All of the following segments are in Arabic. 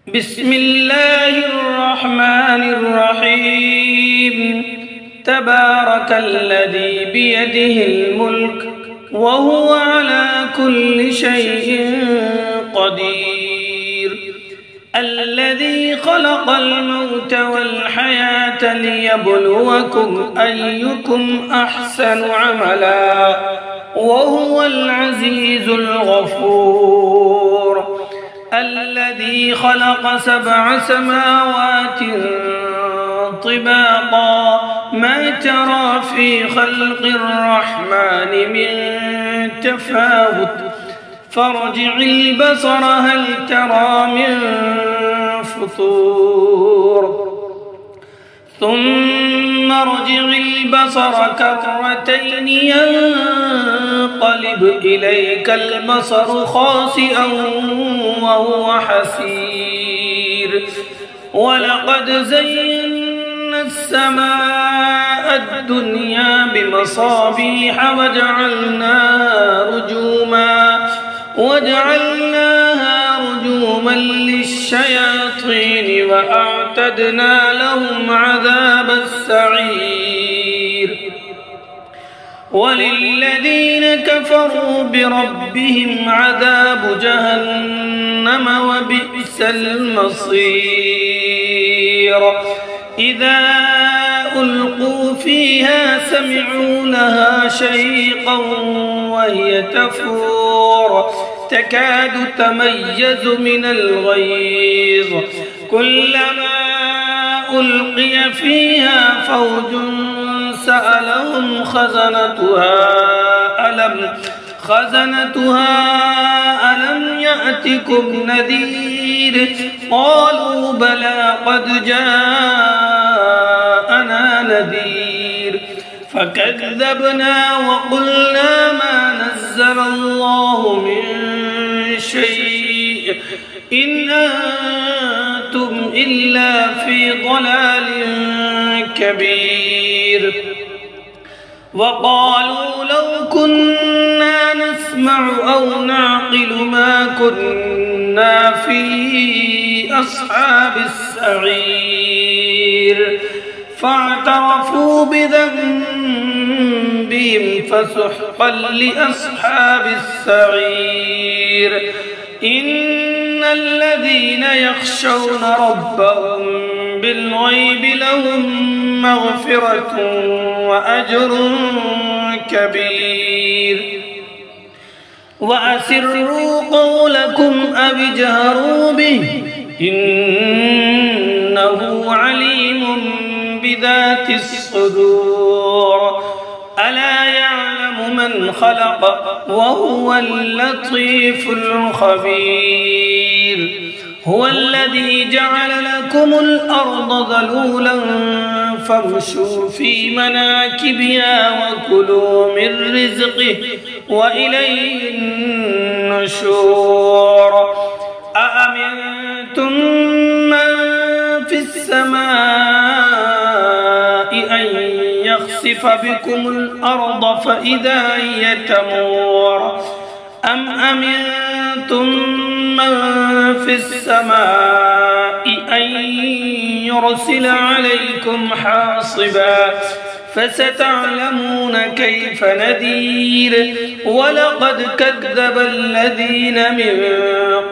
بسم الله الرحمن الرحيم. تبارك الذي بيده الملك وهو على كل شيء قدير. الذي خلق الموت والحياة ليبلوكم أيكم أحسن عملا وهو العزيز الغفور. الذي خلق 7 سماوات طباقا ما ترى في خلق الرحمن من تفاوت فارجع البصر هل ترى من فطور ثم ارجع البصر كرتين ينقلب إليك البصر خاسئا وهو حسير. ولقد زينا السماء الدنيا بمصابيح وجعلناها رجوما للشياطين وأعتدنا لهم عذاب السعير. وللذين كفروا بربهم عذاب جهنم وبئس المصير. إذا ألقوا فيها سمعوا لها شهيقا وهي تفور تكاد تميز من الغيظ كلما ألقي فيها فوج سألهم خزنتها ألم يأتكم نذير قالوا بلى قد جاءنا نذير فكذبنا وقلنا ما نزل الله من شيء إن أنتم إلا في ضلال كبير. وقالوا لو كنا نسمع أو نعقل ما كنا في أصحاب السعير فاعترفوا بذنبهم فسحقا لأصحاب السعير. إن الذين يخشون ربهم بالغيب لهم مغفرة وأجر كبير. وأسروا قولكم أو اجهروا به إنه عليم بذات الصدور. ألا يعلم من خلق وهو اللطيف الخبير. هو الذي جعل لكم الأرض ذلولا فامشوا في مناكبها وكلوا من رزقه وإليه النشور. أأمنتم من في السماء أن يخسف بكم الأرض فإذا هي تمور أم أمنتم من في السماء أن يرسل عليكم حاصبا فستعلمون كيف نذير. ولقد كذب الذين من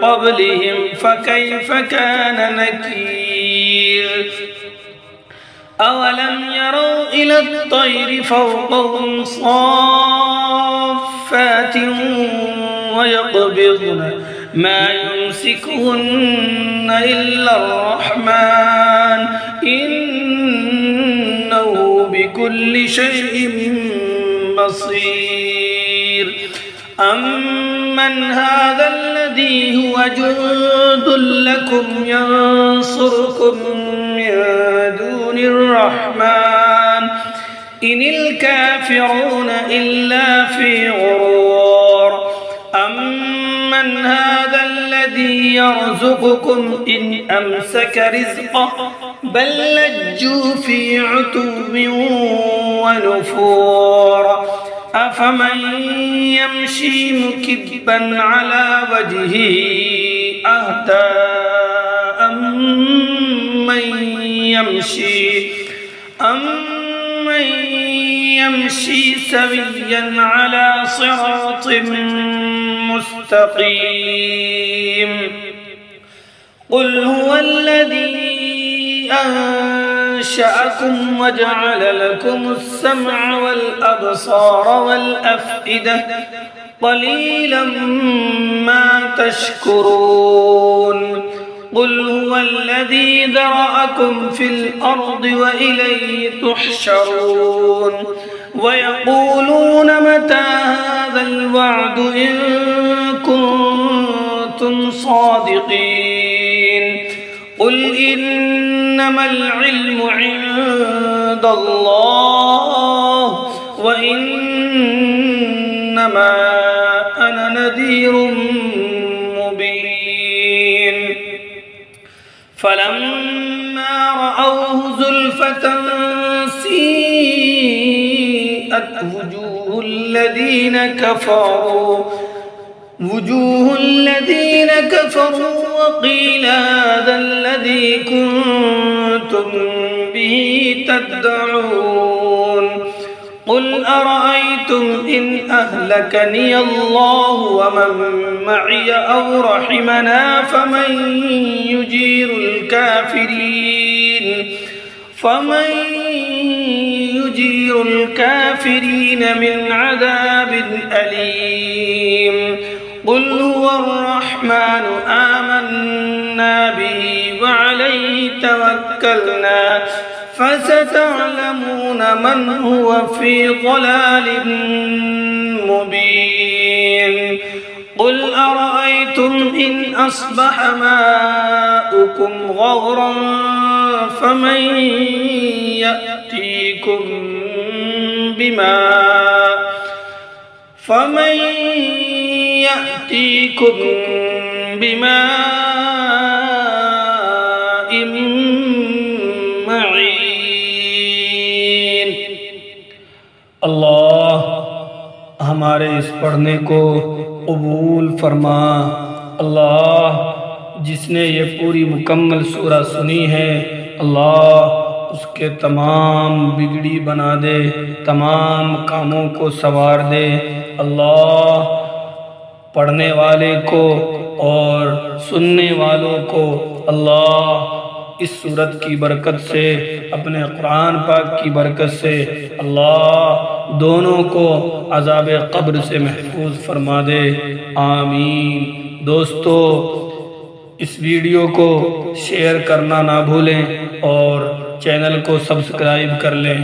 قبلهم فكيف كان نكير. أولم يروا إلى الطير فوقهم صافات ويقبضن ما يمسكهن إلا الرحمن إنه بكل شيء بصير. أمن هذا الذي هو جند لكم ينصركم من دون الرحمن إن الكافرون إلا في غرور. أمن هذا الذي يرزقكم إن أمسك رزقه بل لجوا في عتو ونفور. أفمن يمشي مكبا على وجهه أهدى يمشي سويا على صراط مستقيم قل هو الذي أنشأكم وجعل لكم السمع والأبصار والأفئدة قليلا ما تشكرون قل هو الذي ذرأكم في الأرض وإليه تحشرون ويقولون متى هذا الوعد إن كنتم صادقين قل إنما العلم عند الله وإنما أنا نذير مبين فلما رأوه زلفة سيئت وجوه الذين كفروا وقيل هذا الذي كنتم به تدعون قل أرأيتم إن أهلكني الله ومن معي أو رحمنا فمن يجير الكافرين من عذاب أليم قل هو الرحمن آمنا به وعليه توكلنا فستعلمون من هو في ضلال مبين قل أرأيتم إن أصبح ماؤكم غورا فمن يأتيكم بماء معين اللہ ہمارے اس پڑھنے کو قبول فرما۔ اللہ جس نے یہ پوری مکمل سورہ سنی ہے اللہ اس کے تمام بگڑی بنا دے، تمام کاموں کو سنوار دے۔ اللہ پڑھنے والے کو اور سننے والوں کو اللہ اس سورت کی برکت سے، اپنے قرآن پاک کی برکت سے اللہ دونوں کو عذاب قبر سے محفوظ فرما دے، آمین۔ دوستو اس ویڈیو کو شیئر کرنا نہ بھولیں اور چینل کو سبسکرائب کر لیں۔